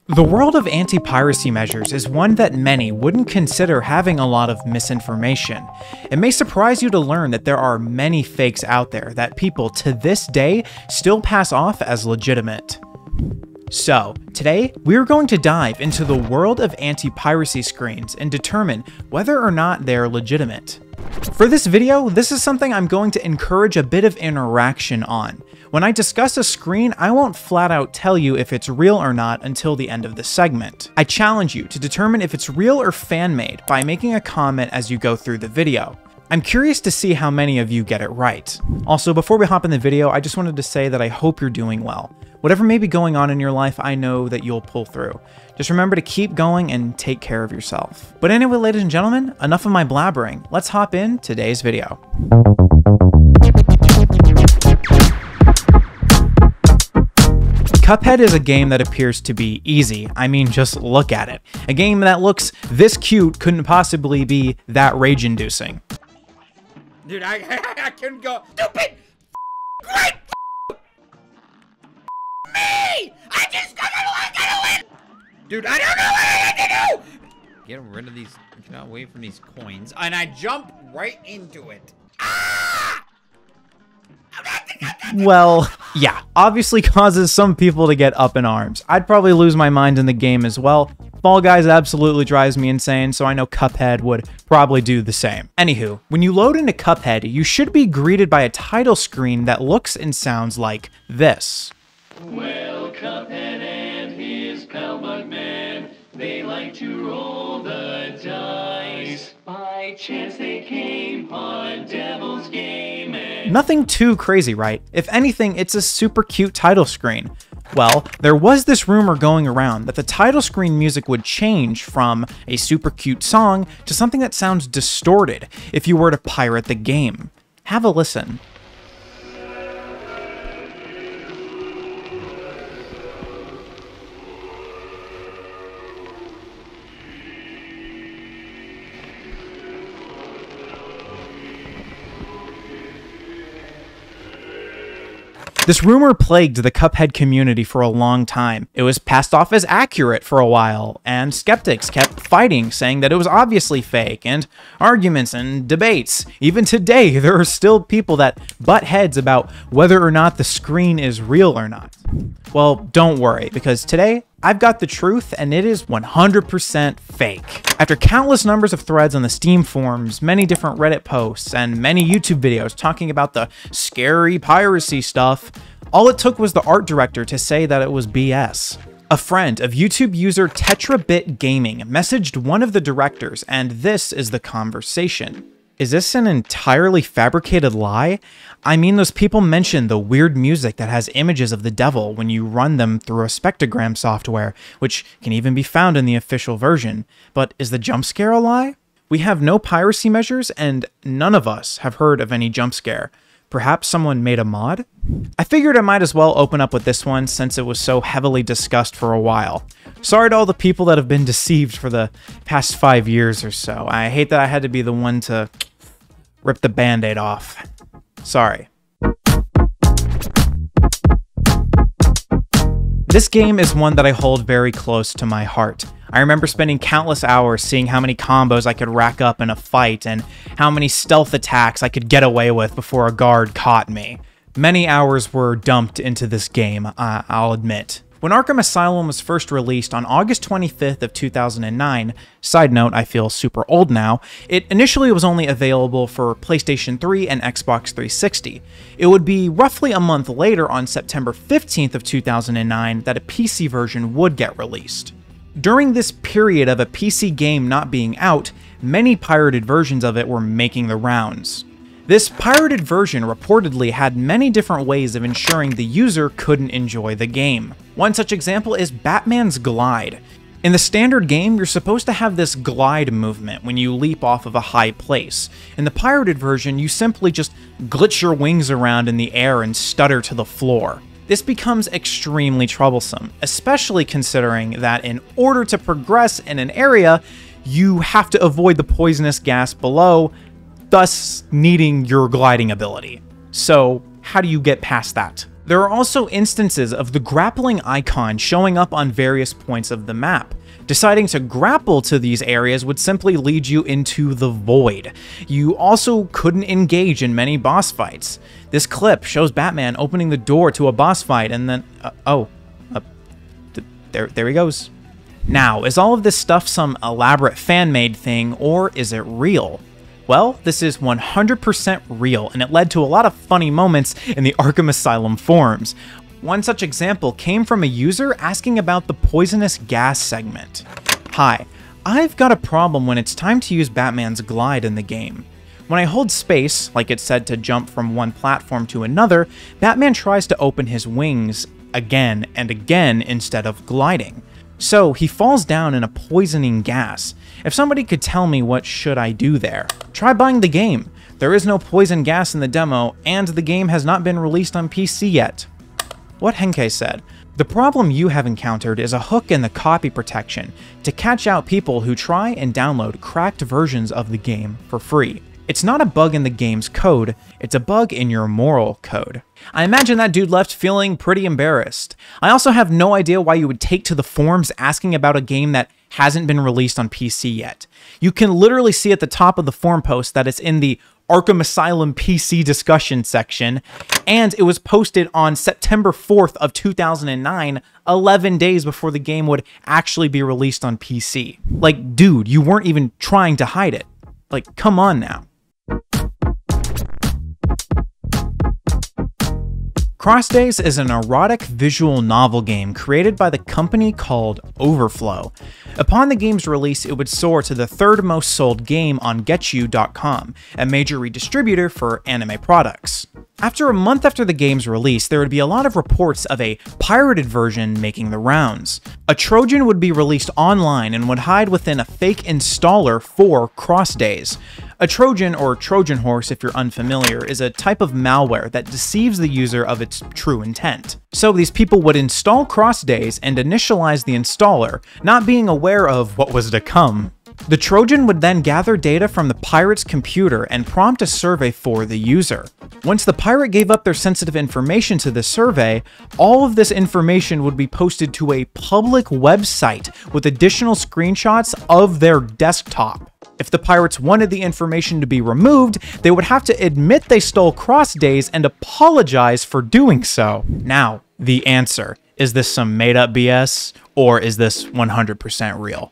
The world of anti-piracy measures is one that many wouldn't consider having a lot of misinformation. It may surprise you to learn that there are many fakes out there that people to this day still pass off as legitimate. So, today, we're going to dive into the world of anti-piracy screens and determine whether or not they're legitimate. For this video, this is something I'm going to encourage a bit of interaction on. When I discuss a screen, I won't flat out tell you if it's real or not until the end of the segment. I challenge you to determine if it's real or fan-made by making a comment as you go through the video. I'm curious to see how many of you get it right. Also, before we hop in the video, I just wanted to say that I hope you're doing well. Whatever may be going on in your life, I know that you'll pull through. Just remember to keep going and take care of yourself. But anyway, ladies and gentlemen, enough of my blabbering. Let's hop in today's video. Cuphead is a game that appears to be easy. I mean, just look at it. A game that looks this cute couldn't possibly be that rage-inducing. Dude, I couldn't go. Stupid! Great! Me! I just gotta win! Dude, I don't know what I have to do! Get rid of these, get away from these coins, and I jump right into it. Ah! Well, yeah, obviously causes some people to get up in arms. I'd probably lose my mind in the game as well. Fall Guys absolutely drives me insane, so I know Cuphead would probably do the same. Anywho, when you load into Cuphead, you should be greeted by a title screen that looks and sounds like this. Well, Cuphead and his pal Bugman, they like to roll the dice. By chance they came on Devil's Game and... Nothing too crazy, right? If anything, it's a super cute title screen. Well, there was this rumor going around that the title screen music would change from a super cute song to something that sounds distorted if you were to pirate the game. Have a listen. This rumor plagued the Cuphead community for a long time. It was passed off as accurate for a while, and skeptics kept fighting, saying that it was obviously fake, and arguments and debates. Even today, there are still people that butt heads about whether or not the screen is real or not. Well, don't worry, because today, I've got the truth, and it is 100% fake. After countless numbers of threads on the Steam forums, many different Reddit posts, and many YouTube videos talking about the scary piracy stuff, all it took was the art director to say that it was BS. A friend of YouTube user TetraBit Gaming messaged one of the directors, and this is the conversation. Is this an entirely fabricated lie? I mean, those people mentioned the weird music that has images of the devil when you run them through a spectrogram software, which can even be found in the official version. But is the jump scare a lie? We have no piracy measures, and none of us have heard of any jump scare. Perhaps someone made a mod? I figured I might as well open up with this one since it was so heavily discussed for a while. Sorry to all the people that have been deceived for the past 5 years or so. I hate that I had to be the one to rip the band-aid off. Sorry. This game is one that I hold very close to my heart. I remember spending countless hours seeing how many combos I could rack up in a fight and how many stealth attacks I could get away with before a guard caught me. Many hours were dumped into this game, I'll admit. When Arkham Asylum was first released on August 25th of 2009, side note, I feel super old now, it initially was only available for PlayStation 3 and Xbox 360. It would be roughly a month later on September 15th of 2009 that a PC version would get released. During this period of a PC game not being out, many pirated versions of it were making the rounds. This pirated version reportedly had many different ways of ensuring the user couldn't enjoy the game. One such example is Batman's Glide. In the standard game, you're supposed to have this glide movement when you leap off of a high place. In the pirated version, you simply just glitch your wings around in the air and stutter to the floor. This becomes extremely troublesome, especially considering that in order to progress in an area, you have to avoid the poisonous gas below, thus needing your gliding ability. So how do you get past that? There are also instances of the grappling icon showing up on various points of the map. Deciding to grapple to these areas would simply lead you into the void. You also couldn't engage in many boss fights. This clip shows Batman opening the door to a boss fight and then, there he goes. Now, is all of this stuff some elaborate fan-made thing, or is it real? Well, this is 100% real, and it led to a lot of funny moments in the Arkham Asylum forums. One such example came from a user asking about the poisonous gas segment. Hi, I've got a problem when it's time to use Batman's glide in the game. When I hold space, like it said to jump from one platform to another, Batman tries to open his wings again and again instead of gliding. So he falls down in a poisoning gas. If somebody could tell me what should I do there? Try buying the game. There is no poison gas in the demo, and the game has not been released on PC yet. What Henke said, the problem you have encountered is a hook in the copy protection to catch out people who try and download cracked versions of the game for free. It's not a bug in the game's code, it's a bug in your moral code. I imagine that dude left feeling pretty embarrassed. I also have no idea why you would take to the forums asking about a game that hasn't been released on PC yet. You can literally see at the top of the forum post that it's in the Arkham Asylum PC discussion section, and it was posted on September 4th of 2009, 11 days before the game would actually be released on PC. Like, dude, you weren't even trying to hide it. Like, come on now. Cross Days is an erotic visual novel game created by the company called Overflow. Upon the game's release, it would soar to the third most sold game on GetYou.com, a major redistributor for anime products. After a month after the game's release, there would be a lot of reports of a pirated version making the rounds. A Trojan would be released online and would hide within a fake installer for Cross Days. A Trojan, or Trojan horse if you're unfamiliar, is a type of malware that deceives the user of its true intent. So these people would install Cross Days and initialize the installer, not being aware of what was to come. The Trojan would then gather data from the pirate's computer and prompt a survey for the user. Once the pirate gave up their sensitive information to the survey, all of this information would be posted to a public website with additional screenshots of their desktop. If the pirates wanted the information to be removed, they would have to admit they stole Cross Days and apologize for doing so. Now, the answer. Is this some made-up BS, or is this 100% real?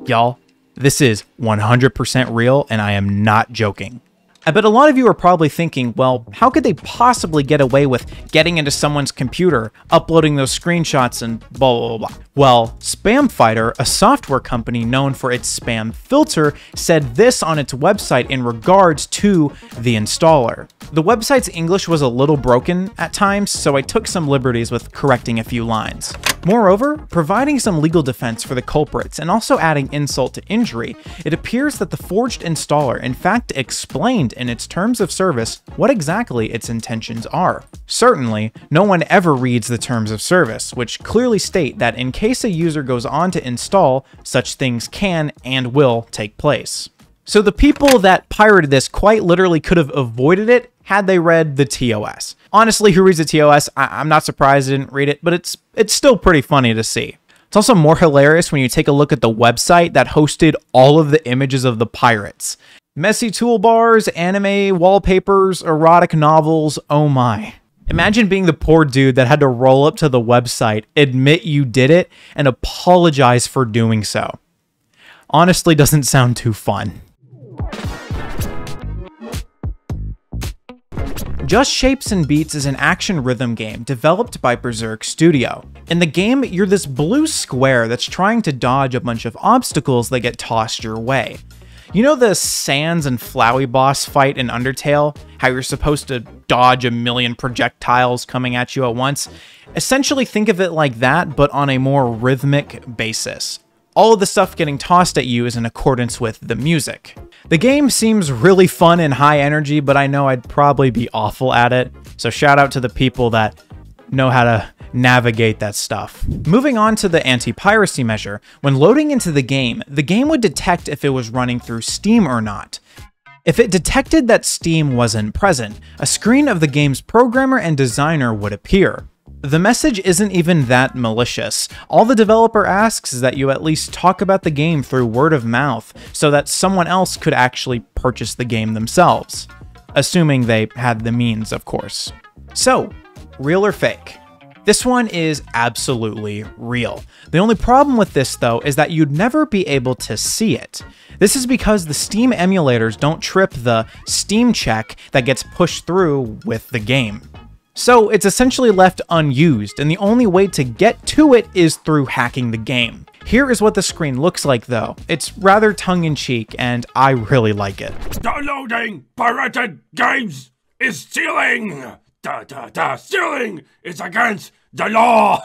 Y'all, this is 100% real, and I am not joking. I bet a lot of you are probably thinking, well, how could they possibly get away with getting into someone's computer, uploading those screenshots, and blah, blah, blah. Well, Spamfighter, a software company known for its spam filter, said this on its website in regards to the installer. The website's English was a little broken at times, so I took some liberties with correcting a few lines. Moreover, providing some legal defense for the culprits and also adding insult to injury, it appears that the forged installer in fact explained in its terms of service what exactly its intentions are. Certainly, no one ever reads the terms of service, which clearly state that in case a user goes on to install, such things can and will take place. So the people that pirated this quite literally could have avoided it had they read the TOS. Honestly, who reads the TOS? I'm not surprised I didn't read it, but it's still pretty funny to see. It's also more hilarious when you take a look at the website that hosted all of the images of the pirates. Messy toolbars, anime wallpapers, erotic novels, oh my. Imagine being the poor dude that had to roll up to the website, admit you did it, and apologize for doing so. Honestly, doesn't sound too fun. Just Shapes and Beats is an action rhythm game developed by Berserk Studio. In the game, you're this blue square that's trying to dodge a bunch of obstacles that get tossed your way. You know the Sans and Flowey boss fight in Undertale? How you're supposed to dodge a million projectiles coming at you at once? Essentially think of it like that, but on a more rhythmic basis. All of the stuff getting tossed at you is in accordance with the music. The game seems really fun and high energy, but I know I'd probably be awful at it, so shout out to the people that know how to navigate that stuff. Moving on to the anti-piracy measure, when loading into the game would detect if it was running through Steam or not. If it detected that Steam wasn't present, a screen of the game's programmer and designer would appear. The message isn't even that malicious. All the developer asks is that you at least talk about the game through word of mouth so that someone else could actually purchase the game themselves. Assuming they had the means, of course. So, real or fake? This one is absolutely real. The only problem with this, though, is that you'd never be able to see it. This is because the Steam emulators don't trip the Steam check that gets pushed through with the game. So it's essentially left unused, and the only way to get to it is through hacking the game. Here is what the screen looks like, though. It's rather tongue-in-cheek, and I really like it. Downloading pirated games is stealing! Stealing is against the law!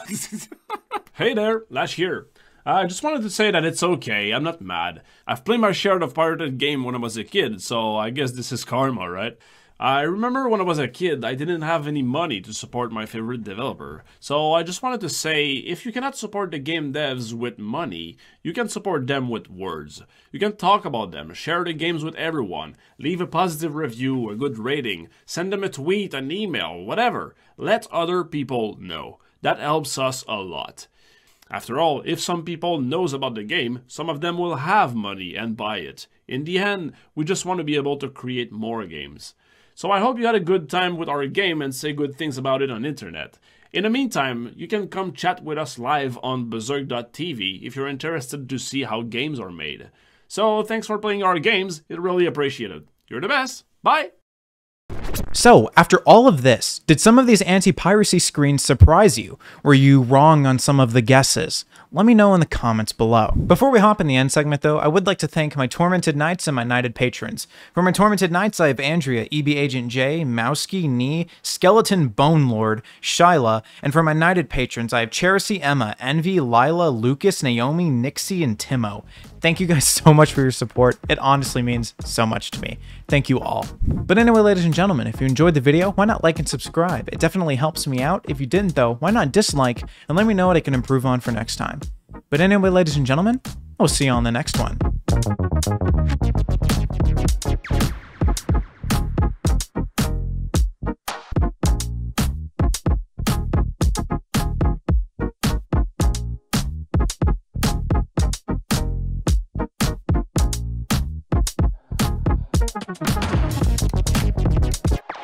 Hey there, Lash here. I just wanted to say that it's okay, I'm not mad. I've played my share of pirated game when I was a kid, so I guess this is karma, right? I remember when I was a kid, I didn't have any money to support my favorite developer. So I just wanted to say, if you cannot support the game devs with money, you can support them with words. You can talk about them, share the games with everyone, leave a positive review, a good rating, send them a tweet, an email, whatever. Let other people know. That helps us a lot. After all, if some people knows about the game, some of them will have money and buy it. In the end, we just want to be able to create more games. So I hope you had a good time with our game and say good things about it on internet. In the meantime, you can come chat with us live on Berserk.tv if you're interested to see how games are made. So thanks for playing our games, it's really appreciated. You're the best. Bye! So, after all of this, did some of these anti-piracy screens surprise you? Were you wrong on some of the guesses? Let me know in the comments below. Before we hop in the end segment though, I would like to thank my Tormented Knights and my Knighted patrons. For my Tormented Knights, I have Andrea, EB Agent J, Mousky, Nee, Skeleton Bone Lord, Shyla, and for my Knighted patrons, I have Cherisy, Emma, Envy, Lila, Lucas, Naomi, Nixie, and Timo. Thank you guys so much for your support. It honestly means so much to me. Thank you all. But anyway, ladies and gentlemen, if you enjoyed the video, why not like and subscribe? It definitely helps me out. If you didn't though, why not dislike and let me know what I can improve on for next time. But anyway, ladies and gentlemen, I'll see you on the next one.